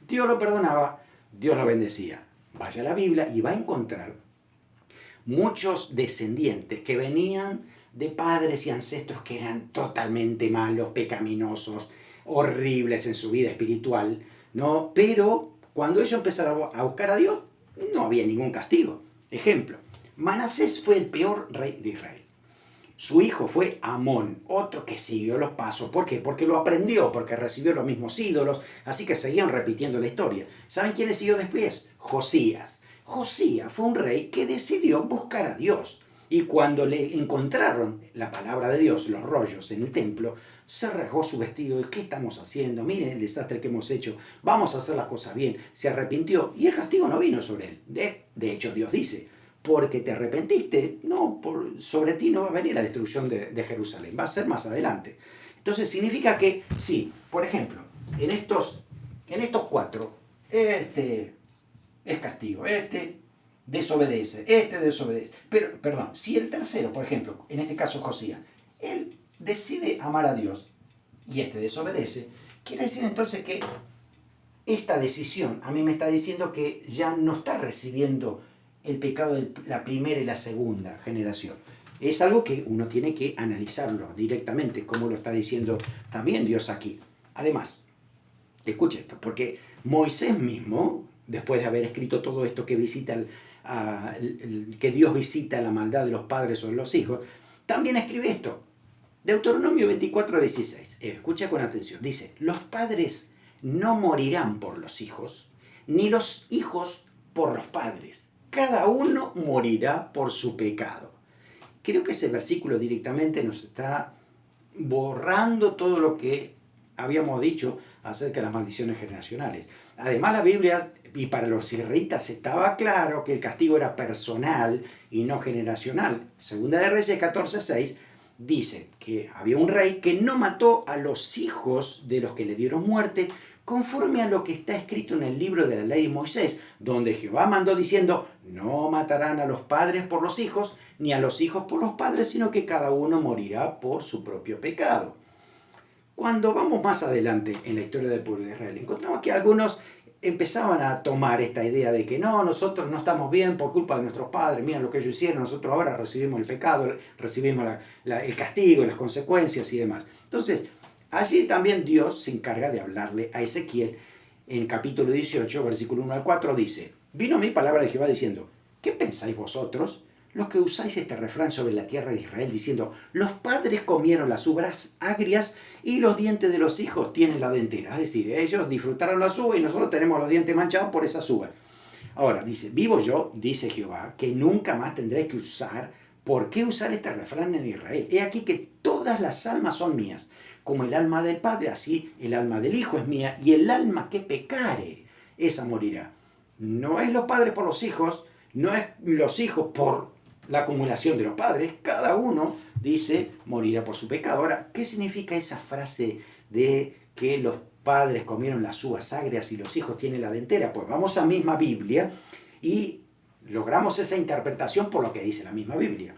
Dios lo perdonaba, Dios lo bendecía. Vaya a la Biblia y va a encontrar muchos descendientes que venían de padres y ancestros que eran totalmente malos, pecaminosos, horribles en su vida espiritual, ¿no? Pero cuando ellos empezaron a buscar a Dios, no había ningún castigo. Ejemplo, Manasés fue el peor rey de Israel. Su hijo fue Amón, otro que siguió los pasos. ¿Por qué? Porque lo aprendió, porque recibió los mismos ídolos, así que seguían repitiendo la historia. ¿Saben quién le siguió después? Josías. Josías fue un rey que decidió buscar a Dios. Y cuando le encontraron la palabra de Dios, los rollos en el templo, se rasgó su vestido. ¿Qué estamos haciendo? Miren el desastre que hemos hecho. Vamos a hacer las cosas bien. Se arrepintió y el castigo no vino sobre él. De hecho, Dios dice, porque te arrepentiste, no, sobre ti no va a venir la destrucción de Jerusalén, va a ser más adelante. Entonces significa que, sí, por ejemplo, en estos 4, este es castigo, este desobedece. Pero, perdón, si el tercero, por ejemplo, en este caso Josías, él decide amar a Dios y este desobedece, quiere decir entonces que esta decisión a mí me está diciendo que ya no está recibiendo el pecado de la primera y la segunda generación. Es algo que uno tiene que analizarlo directamente, como lo está diciendo también Dios aquí. Además, escuche esto, porque Moisés mismo, después de haber escrito todo esto que que Dios visita la maldad de los padres sobre los hijos, también escribe esto. Deuteronomio 24:16. Escucha con atención. Dice, los padres no morirán por los hijos, ni los hijos por los padres. Cada uno morirá por su pecado. Creo que ese versículo directamente nos está borrando todo lo que habíamos dicho acerca de las maldiciones generacionales. Además, la Biblia, y para los israelitas estaba claro que el castigo era personal y no generacional. Segunda de Reyes 14:6 dice que había un rey que no mató a los hijos de los que le dieron muerte, conforme a lo que está escrito en el libro de la ley de Moisés, donde Jehová mandó diciendo, no matarán a los padres por los hijos, ni a los hijos por los padres, sino que cada uno morirá por su propio pecado. Cuando vamos más adelante en la historia del pueblo de Israel, encontramos que algunos empezaban a tomar esta idea de que no, nosotros no estamos bien por culpa de nuestros padres, miren lo que ellos hicieron, nosotros ahora recibimos el pecado, recibimos el castigo, las consecuencias y demás. Entonces, allí también Dios se encarga de hablarle a Ezequiel en capítulo 18, versículo 1 al 4, dice, vino mi palabra de Jehová diciendo, ¿qué pensáis vosotros, los que usáis este refrán sobre la tierra de Israel, diciendo, los padres comieron las uvas agrias y los dientes de los hijos tienen la dentera? Es decir, ellos disfrutaron las uvas y nosotros tenemos los dientes manchados por esas uvas. Ahora, dice, vivo yo, dice Jehová, que nunca más tendré que usar. ¿Por qué usar este refrán en Israel? He aquí que todas las almas son mías. Como el alma del Padre, así el alma del Hijo es mía, y el alma que pecare, esa morirá. No es los padres por los hijos, no es los hijos por la acumulación de los padres, cada uno, dice, morirá por su pecado. Ahora, ¿qué significa esa frase de que los padres comieron las uvas agrias y los hijos tienen la dentera? Pues vamos a misma Biblia y logramos esa interpretación por lo que dice la misma Biblia.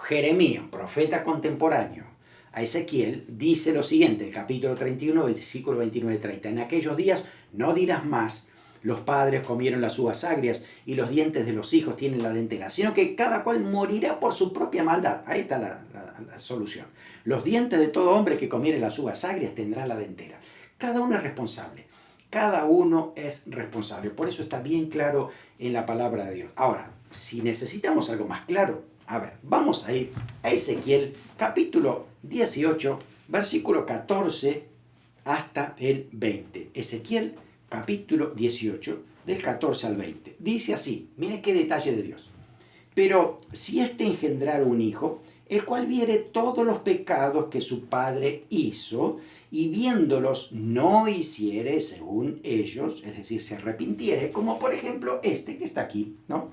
Jeremías, profeta contemporáneo a Ezequiel, dice lo siguiente, el capítulo 31, versículo 29-30. En aquellos días no dirás más, los padres comieron las uvas agrias y los dientes de los hijos tienen la dentera, sino que cada cual morirá por su propia maldad. Ahí está la solución. Los dientes de todo hombre que comiere las uvas agrias tendrán la dentera. Cada uno es responsable. Cada uno es responsable. Por eso está bien claro en la palabra de Dios. Ahora, si necesitamos algo más claro, a ver, vamos a ir a Ezequiel capítulo 18, versículo 14 hasta el 20. Ezequiel capítulo 18, del 14 al 20. Dice así, miren qué detalle de Dios. Pero si éste engendrara un hijo, el cual viere todos los pecados que su padre hizo, y viéndolos no hiciere según ellos, es decir, se arrepintiere, como por ejemplo este que está aquí, ¿no?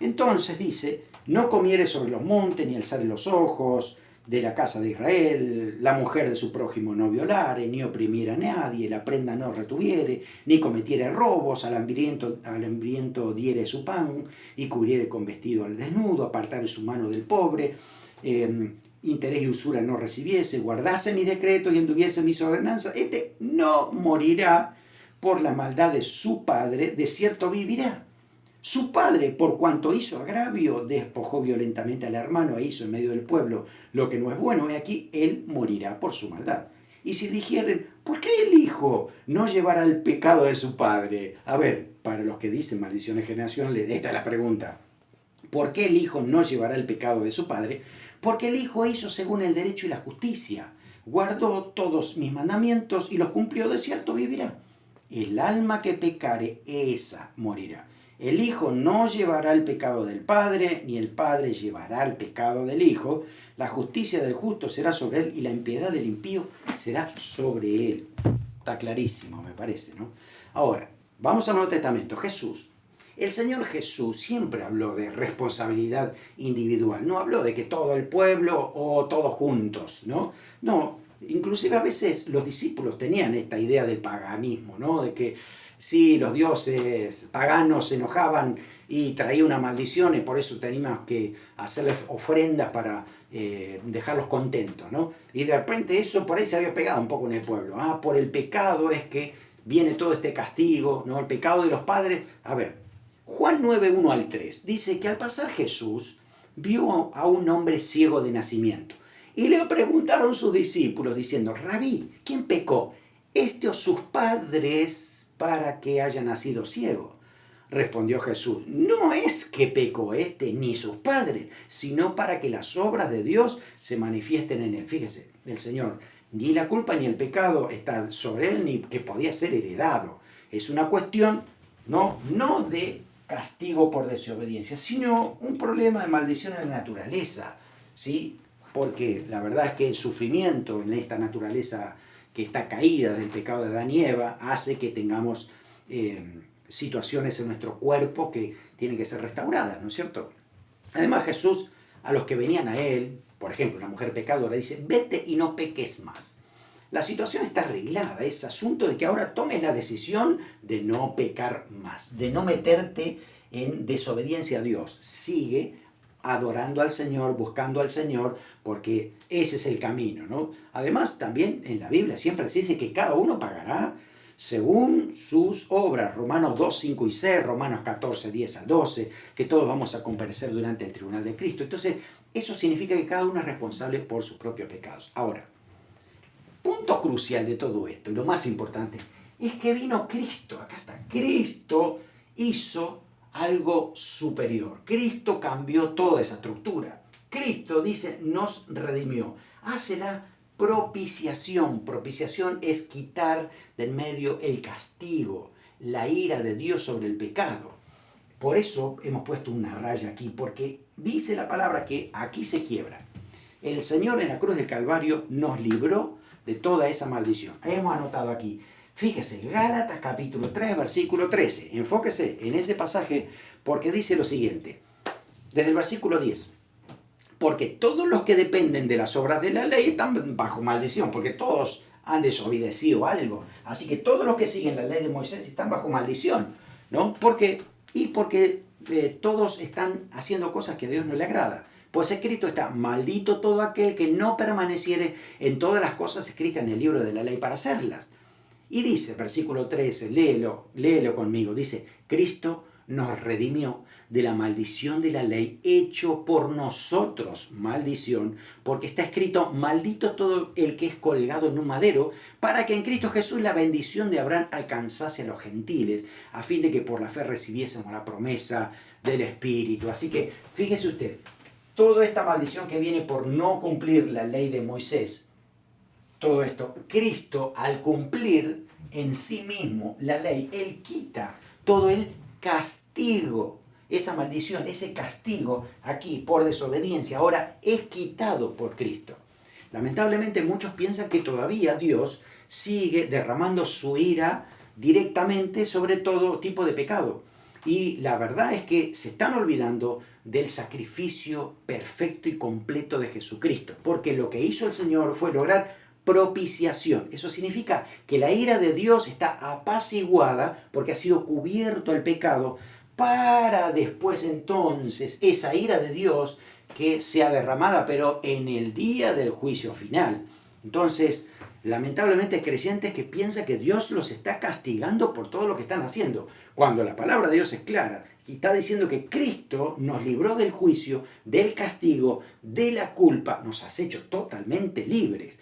Entonces dice, no comiere sobre los montes, ni alzare los ojos de la casa de Israel, la mujer de su prójimo no violare, ni oprimiere a nadie, la prenda no retuviere, ni cometiere robos, al hambriento diere su pan, y cubriere con vestido al desnudo, apartare su mano del pobre, interés y usura no recibiese, guardase mis decretos y anduviese mis ordenanzas, este no morirá por la maldad de su padre, de cierto vivirá. Su padre, por cuanto hizo agravio, despojó violentamente al hermano e hizo en medio del pueblo lo que no es bueno, y aquí él morirá por su maldad. Y si dijeren, ¿por qué el hijo no llevará el pecado de su padre? A ver, para los que dicen maldiciones generacionales, esta es la pregunta. ¿Por qué el hijo no llevará el pecado de su padre? Porque el hijo hizo según el derecho y la justicia, guardó todos mis mandamientos y los cumplió, de cierto vivirá. El alma que pecare, esa morirá. El hijo no llevará el pecado del padre, ni el padre llevará el pecado del hijo. La justicia del justo será sobre él y la impiedad del impío será sobre él. Está clarísimo, me parece, ¿no? Ahora, vamos al Nuevo Testamento. Jesús. El Señor Jesús siempre habló de responsabilidad individual. No habló de que todo el pueblo o todos juntos, ¿no? No, inclusive a veces los discípulos tenían esta idea del paganismo, ¿no? De que sí, los dioses paganos se enojaban y traía una maldición y por eso teníamos que hacerles ofrendas para dejarlos contentos, ¿no? Y de repente eso por ahí se había pegado un poco en el pueblo. Ah, por el pecado es que viene todo este castigo, ¿no? El pecado de los padres. A ver, Juan 9, 1 al 3 dice que al pasar Jesús vio a un hombre ciego de nacimiento. Y le preguntaron sus discípulos diciendo, Rabí, ¿quién pecó? ¿Este o sus padres para que haya nacido ciego? Respondió Jesús, no es que pecó este ni sus padres, sino para que las obras de Dios se manifiesten en él. Fíjese, el Señor, ni la culpa ni el pecado están sobre él, ni que podía ser heredado. Es una cuestión no de castigo por desobediencia, sino un problema de maldición en la naturaleza, ¿sí? Porque la verdad es que el sufrimiento en esta naturaleza que está caída del pecado de Adán y Eva hace que tengamos situaciones en nuestro cuerpo que tienen que ser restauradas, ¿no es cierto? Además Jesús, a los que venían a él, por ejemplo, una mujer pecadora, dice, vete y no peques más. La situación está arreglada, es asunto de que ahora tomes la decisión de no pecar más, de no meterte en desobediencia a Dios. Sigue adorando al Señor, buscando al Señor, porque ese es el camino, ¿no? Además, también en la Biblia siempre se dice que cada uno pagará según sus obras. Romanos 2, 5 y 6, Romanos 14, 10 al 12, que todos vamos a comparecer durante el tribunal de Cristo. Entonces, eso significa que cada uno es responsable por sus propios pecados. Ahora, punto crucial de todo esto, y lo más importante, es que vino Cristo. Acá está. Cristo hizo algo superior. Cristo cambió toda esa estructura. Cristo, dice, nos redimió. Hace la propiciación. Propiciación es quitar del medio el castigo, la ira de Dios sobre el pecado. Por eso hemos puesto una raya aquí, porque dice la palabra que aquí se quiebra. El Señor en la cruz del Calvario nos libró de toda esa maldición. Hemos anotado aquí. Fíjese, Gálatas capítulo 3, versículo 13. Enfóquese en ese pasaje porque dice lo siguiente. Desde el versículo 10. Porque todos los que dependen de las obras de la ley están bajo maldición, porque todos han desobedecido algo. Así que todos los que siguen la ley de Moisés están bajo maldición, ¿no? Porque todos están haciendo cosas que a Dios no le agrada. Pues escrito está, maldito todo aquel que no permaneciere en todas las cosas escritas en el libro de la ley para hacerlas. Y dice, versículo 13, léelo conmigo, dice, Cristo nos redimió de la maldición de la ley, hecho por nosotros maldición, porque está escrito, maldito todo el que es colgado en un madero, para que en Cristo Jesús la bendición de Abraham alcanzase a los gentiles, a fin de que por la fe recibiésemos la promesa del Espíritu. Así que, fíjese usted, toda esta maldición que viene por no cumplir la ley de Moisés, todo esto, Cristo al cumplir en sí mismo la ley, Él quita todo el castigo esa maldición, ese castigo aquí por desobediencia, ahora es quitado por Cristo. Lamentablemente muchos piensan que todavía Dios sigue derramando su ira directamente sobre todo tipo de pecado. Y la verdad es que se están olvidando del sacrificio perfecto y completo de Jesucristo, porque lo que hizo el Señor fue lograr propiciación. Eso significa que la ira de Dios está apaciguada porque ha sido cubierto el pecado, para después entonces esa ira de Dios que sea derramada, pero en el día del juicio final. Entonces, lamentablemente hay creyentes que piensan que Dios los está castigando por todo lo que están haciendo, cuando la palabra de Dios es clara y está diciendo que Cristo nos libró del juicio, del castigo, de la culpa, nos ha hecho totalmente libres.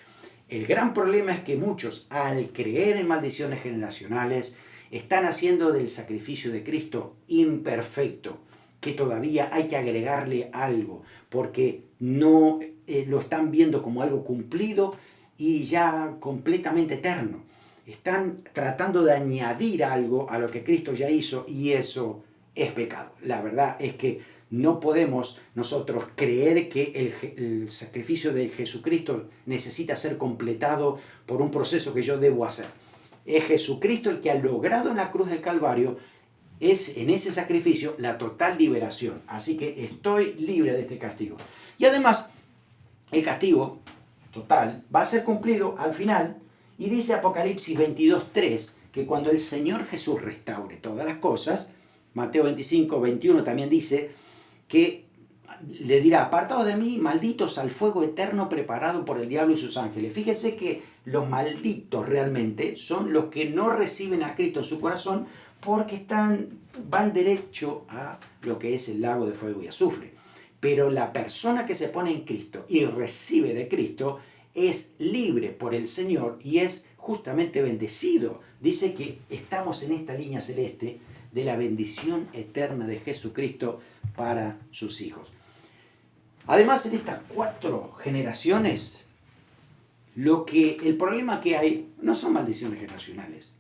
El gran problema es que muchos, al creer en maldiciones generacionales, están haciendo del sacrificio de Cristo imperfecto, que todavía hay que agregarle algo, porque no lo están viendo como algo cumplido y ya completamente eterno. Están tratando de añadir algo a lo que Cristo ya hizo y eso es pecado. La verdad es que no podemos nosotros creer que el sacrificio de Jesucristo necesita ser completado por un proceso que yo debo hacer. Es Jesucristo el que ha logrado en la cruz del Calvario, es en ese sacrificio la total liberación. Así que estoy libre de este castigo. Y además, el castigo total va a ser cumplido al final. Y dice Apocalipsis 22:3 que cuando el Señor Jesús restaure todas las cosas, Mateo 25:21 también dice que le dirá: apartados de mí, malditos, al fuego eterno preparado por el diablo y sus ángeles. Fíjese que los malditos realmente son los que no reciben a Cristo en su corazón, porque van derecho a lo que es el lago de fuego y azufre. Pero la persona que se pone en Cristo y recibe de Cristo es libre por el Señor y es justamente bendecido. Dice que estamos en esta línea celeste de la bendición eterna de Jesucristo para sus hijos. Además, en estas 4 generaciones, el problema que hay no son maldiciones generacionales.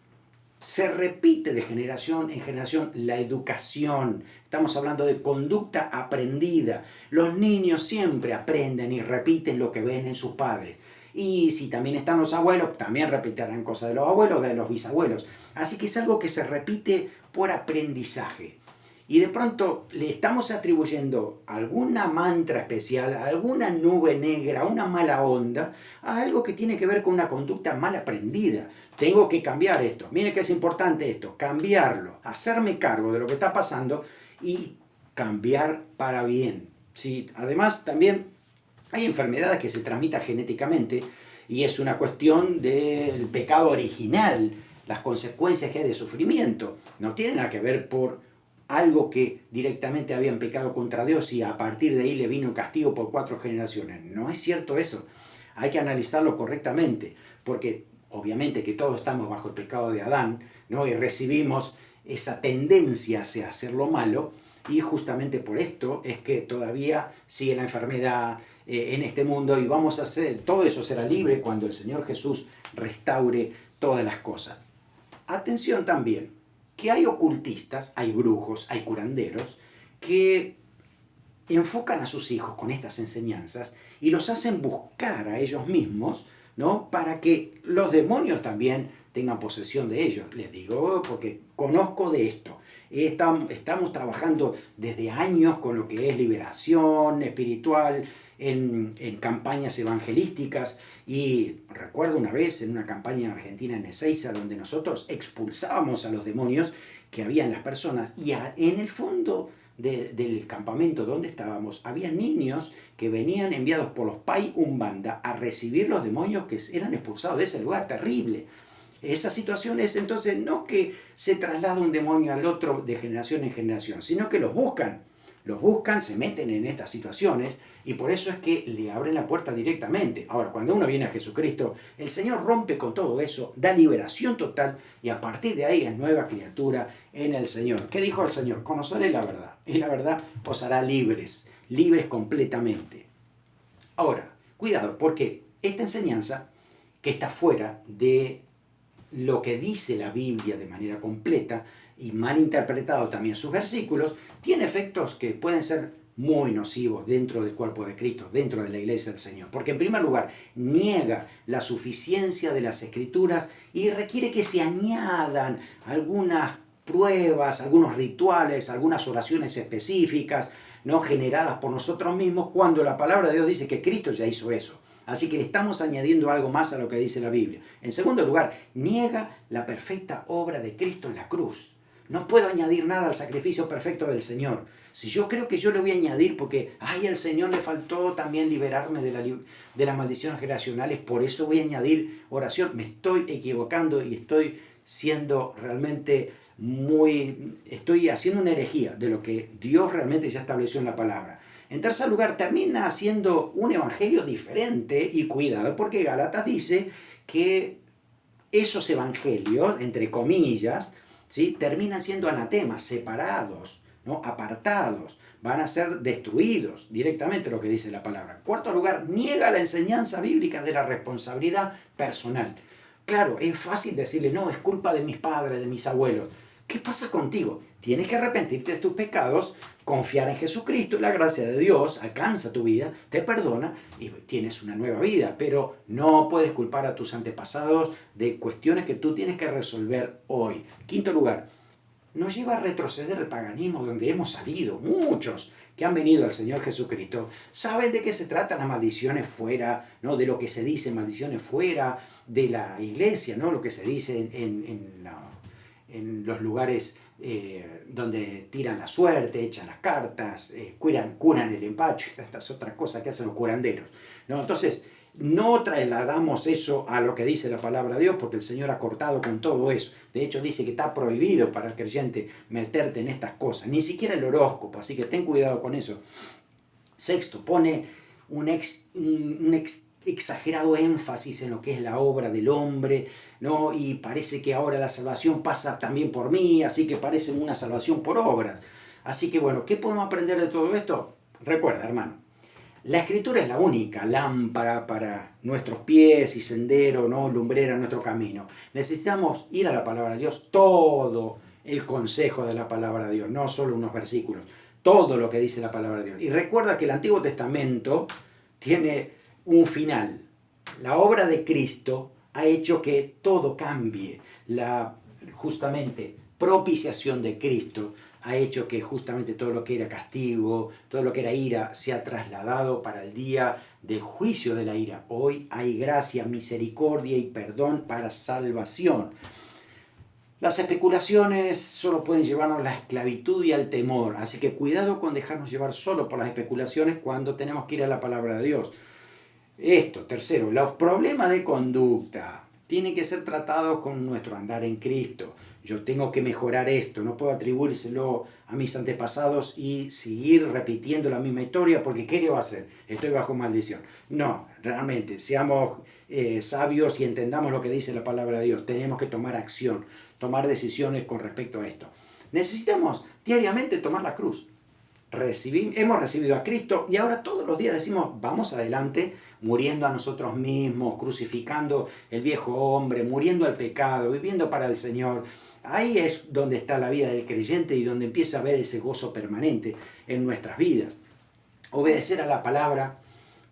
Se repite de generación en generación la educación. Estamos hablando de conducta aprendida. Los niños siempre aprenden y repiten lo que ven en sus padres. Y si también están los abuelos, también repetirán cosas de los abuelos, de los bisabuelos. Así que es algo que se repite por aprendizaje. Y de pronto le estamos atribuyendo alguna mantra especial, alguna nube negra, una mala onda, a algo que tiene que ver con una conducta mal aprendida. Tengo que cambiar esto. Mire que es importante esto, cambiarlo, hacerme cargo de lo que está pasando y cambiar para bien. ¿Sí? Además, también hay enfermedades que se transmiten genéticamente y es una cuestión del pecado original, las consecuencias que hay de sufrimiento. No tienen nada que ver por algo que directamente habían pecado contra Dios y a partir de ahí le vino el castigo por 4 generaciones. No es cierto eso. Hay que analizarlo correctamente, porque obviamente que todos estamos bajo el pecado de Adán, ¿no? Y recibimos esa tendencia hacia hacer lo malo, y justamente por esto es que todavía sigue la enfermedad en este mundo, y vamos a hacer, todo eso será libre cuando el Señor Jesús restaure todas las cosas. Atención también, que hay ocultistas, hay brujos, hay curanderos, que enfocan a sus hijos con estas enseñanzas y los hacen buscar a ellos mismos, ¿no? Para que los demonios también tengan posesión de ellos. Les digo porque conozco de esto. Estamos trabajando desde años con lo que es liberación espiritual, en campañas evangelísticas, y recuerdo una vez en una campaña en Argentina, en Ezeiza, donde nosotros expulsábamos a los demonios que había en las personas, y en el fondo del campamento donde estábamos había niños que venían enviados por los Pai Umbanda a recibir los demonios que eran expulsados de ese lugar terrible. Esa situación es entonces no que se traslada un demonio al otro de generación en generación, sino que los buscan, se meten en estas situaciones, y por eso es que le abren la puerta directamente. Ahora, cuando uno viene a Jesucristo, el Señor rompe con todo eso, da liberación total, y a partir de ahí es nueva criatura en el Señor. ¿Qué dijo el Señor? Conoceré la verdad, y la verdad os hará libres completamente. Ahora, cuidado, porque esta enseñanza, que está fuera de lo que dice la Biblia de manera completa, y mal interpretados también sus versículos, tiene efectos que pueden ser muy nocivos dentro del cuerpo de Cristo, dentro de la iglesia del Señor. Porque en primer lugar, niega la suficiencia de las Escrituras y requiere que se añadan algunas pruebas, algunos rituales, algunas oraciones específicas, ¿no?, generadas por nosotros mismos, cuando la palabra de Dios dice que Cristo ya hizo eso. Así que le estamos añadiendo algo más a lo que dice la Biblia. En segundo lugar, niega la perfecta obra de Cristo en la cruz. No puedo añadir nada al sacrificio perfecto del Señor. Si yo creo que yo le voy a añadir porque, al Señor le faltó también liberarme de las maldiciones generacionales, por eso voy a añadir oración, me estoy equivocando y estoy siendo realmente estoy haciendo una herejía de lo que Dios realmente ya estableció en la palabra. En tercer lugar, termina siendo un evangelio diferente, y cuidado, porque Gálatas dice que esos evangelios, entre comillas, ¿sí?, terminan siendo anatemas, separados, ¿no?, apartados, van a ser destruidos directamente, lo que dice la palabra. Cuarto lugar, niega la enseñanza bíblica de la responsabilidad personal. Claro, es fácil decirle, no, es culpa de mis padres, de mis abuelos. ¿Qué pasa contigo? Tienes que arrepentirte de tus pecados, confiar en Jesucristo y la gracia de Dios alcanza tu vida, te perdona y tienes una nueva vida. Pero no puedes culpar a tus antepasados de cuestiones que tú tienes que resolver hoy. Quinto lugar, nos lleva a retroceder al paganismo donde hemos salido. Muchos que han venido al Señor Jesucristo saben de qué se tratan las maldiciones fuera, ¿no?, de lo que se dice, maldiciones fuera de la iglesia, ¿no?, lo que se dice en los lugares donde tiran la suerte, echan las cartas, curan el empacho y tantas otras cosas que hacen los curanderos, ¿no? Entonces, no trasladamos eso a lo que dice la palabra de Dios, porque el Señor ha cortado con todo eso. De hecho, dice que está prohibido para el creyente meterte en estas cosas, ni siquiera el horóscopo, así que ten cuidado con eso. Sexto, pone un exagerado énfasis en lo que es la obra del hombre, ¿no? Y parece que ahora la salvación pasa también por mí, así que parece una salvación por obras. Así que bueno, ¿qué podemos aprender de todo esto? Recuerda, hermano, la Escritura es la única lámpara para nuestros pies y sendero, ¿no?, lumbrera en nuestro camino. Necesitamos ir a la palabra de Dios, todo el consejo de la palabra de Dios, no solo unos versículos, todo lo que dice la palabra de Dios. Y recuerda que el Antiguo Testamento tiene un final. La obra de Cristo ha hecho que todo cambie. La justamente propiciación de Cristo ha hecho que justamente todo lo que era castigo, todo lo que era ira, sea trasladado para el día del juicio de la ira. Hoy hay gracia, misericordia y perdón para salvación. Las especulaciones solo pueden llevarnos a la esclavitud y al temor, así que cuidado con dejarnos llevar solo por las especulaciones cuando tenemos que ir a la palabra de Dios. Tercero, los problemas de conducta tienen que ser tratados con nuestro andar en Cristo. Yo tengo que mejorar esto, no puedo atribuírselo a mis antepasados y seguir repitiendo la misma historia porque ¿qué le va a hacer? Estoy bajo maldición. No, realmente, seamos sabios y entendamos lo que dice la palabra de Dios. Tenemos que tomar acción, tomar decisiones con respecto a esto. Necesitamos diariamente tomar la cruz. Hemos recibido a Cristo y ahora todos los días decimos, vamos adelante, muriendo a nosotros mismos, crucificando el viejo hombre, muriendo al pecado, viviendo para el Señor. Ahí es donde está la vida del creyente y donde empieza a haber ese gozo permanente en nuestras vidas. Obedecer a la palabra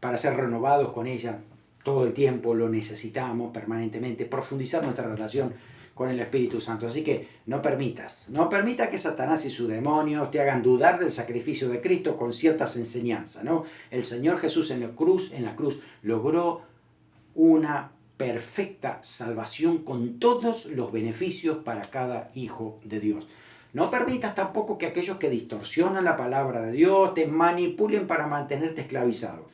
para ser renovados con ella todo el tiempo, lo necesitamos permanentemente, profundizar nuestra relación con el Espíritu Santo. Así que no permitas que Satanás y sus demonios te hagan dudar del sacrificio de Cristo con ciertas enseñanzas, ¿no? El Señor Jesús en la cruz logró una perfecta salvación con todos los beneficios para cada hijo de Dios. No permitas tampoco que aquellos que distorsionan la palabra de Dios te manipulen para mantenerte esclavizado,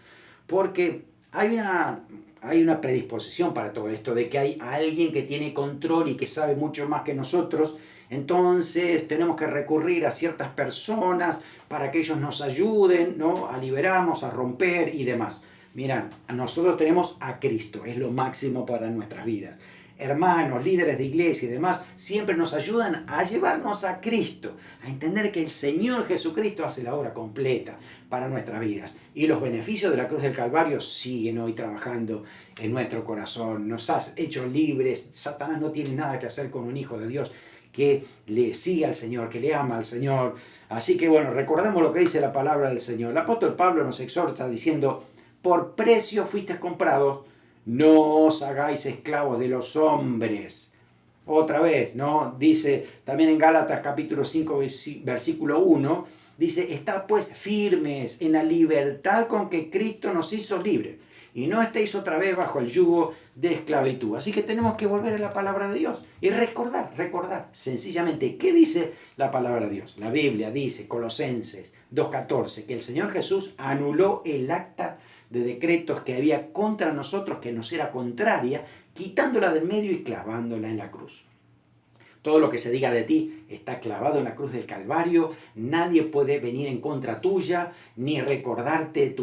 porque hay una predisposición para todo esto, de que hay alguien que tiene control y que sabe mucho más que nosotros. Entonces tenemos que recurrir a ciertas personas para que ellos nos ayuden, ¿no?, a liberarnos, a romper y demás. Mirá, nosotros tenemos a Cristo, es lo máximo para nuestras vidas. Hermanos, líderes de iglesia y demás, siempre nos ayudan a llevarnos a Cristo, a entender que el Señor Jesucristo hace la obra completa para nuestras vidas. Y los beneficios de la cruz del Calvario siguen hoy trabajando en nuestro corazón. Nos has hecho libres. Satanás no tiene nada que hacer con un hijo de Dios que le sigue al Señor, que le ama al Señor. Así que bueno, recordemos lo que dice la palabra del Señor. El apóstol Pablo nos exhorta diciendo: por precio fuisteis comprados, no os hagáis esclavos de los hombres. Otra vez, ¿no? Dice también en Gálatas capítulo 5, versículo 1, dice: estad pues firmes en la libertad con que Cristo nos hizo libres, y no estéis otra vez bajo el yugo de esclavitud. Así que tenemos que volver a la palabra de Dios y recordar sencillamente qué dice la palabra de Dios. La Biblia dice, Colosenses 2:14, que el Señor Jesús anuló el acta de decretos que había contra nosotros, que nos era contraria, quitándola del medio y clavándola en la cruz. Todo lo que se diga de ti está clavado en la cruz del Calvario. Nadie puede venir en contra tuya, ni recordarte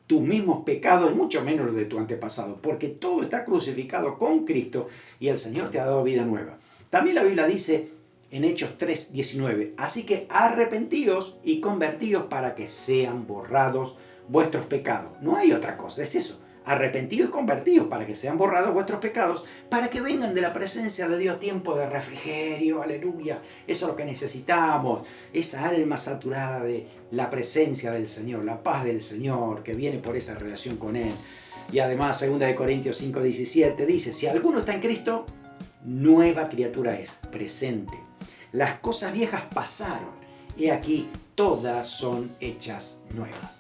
tus mismos pecados, y mucho menos los de tu antepasado, porque todo está crucificado con Cristo y el Señor te ha dado vida nueva. También la Biblia dice en Hechos 3:19, así que arrepentíos y convertíos para que sean borrados vuestros pecados. No hay otra cosa, es eso. Arrepentidos y convertidos para que sean borrados vuestros pecados, para que vengan de la presencia de Dios tiempo de refrigerio, aleluya. Eso es lo que necesitamos, esa alma saturada de la presencia del Señor, la paz del Señor que viene por esa relación con Él. Y además 2 Corintios 5:17 dice: si alguno está en Cristo, nueva criatura es, presente. Las cosas viejas pasaron, y aquí todas son hechas nuevas.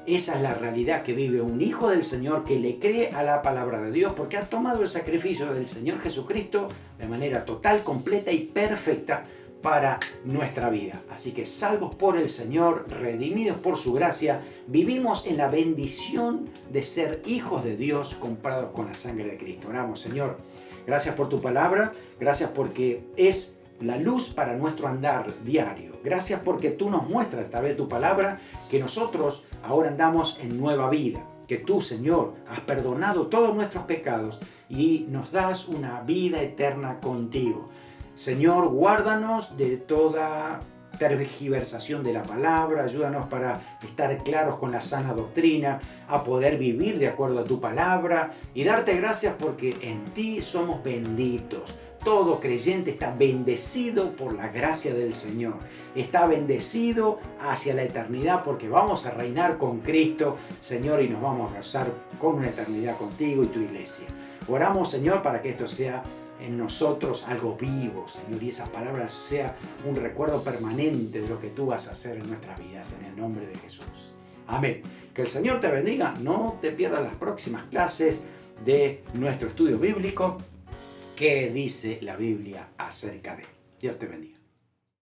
Esa es la realidad que vive un hijo del Señor que le cree a la palabra de Dios, porque ha tomado el sacrificio del Señor Jesucristo de manera total, completa y perfecta para nuestra vida. Así que salvos por el Señor, redimidos por su gracia, vivimos en la bendición de ser hijos de Dios comprados con la sangre de Cristo. Oramos: Señor, gracias por tu palabra, gracias porque es la luz para nuestro andar diario. Gracias porque tú nos muestras a través de tu palabra que nosotros ahora andamos en nueva vida, que tú, Señor, has perdonado todos nuestros pecados y nos das una vida eterna contigo. Señor, guárdanos de toda tergiversación de la palabra, ayúdanos para estar claros con la sana doctrina, a poder vivir de acuerdo a tu palabra y darte gracias porque en ti somos benditos. Todo creyente está bendecido por la gracia del Señor. Está bendecido hacia la eternidad porque vamos a reinar con Cristo, Señor, y nos vamos a gozar con una eternidad contigo y tu iglesia. Oramos, Señor, para que esto sea en nosotros algo vivo, Señor, y esa palabra sea un recuerdo permanente de lo que tú vas a hacer en nuestras vidas, en el nombre de Jesús. Amén. Que el Señor te bendiga. No te pierdas las próximas clases de nuestro estudio bíblico. ¿Qué dice la Biblia acerca de? Dios te bendiga.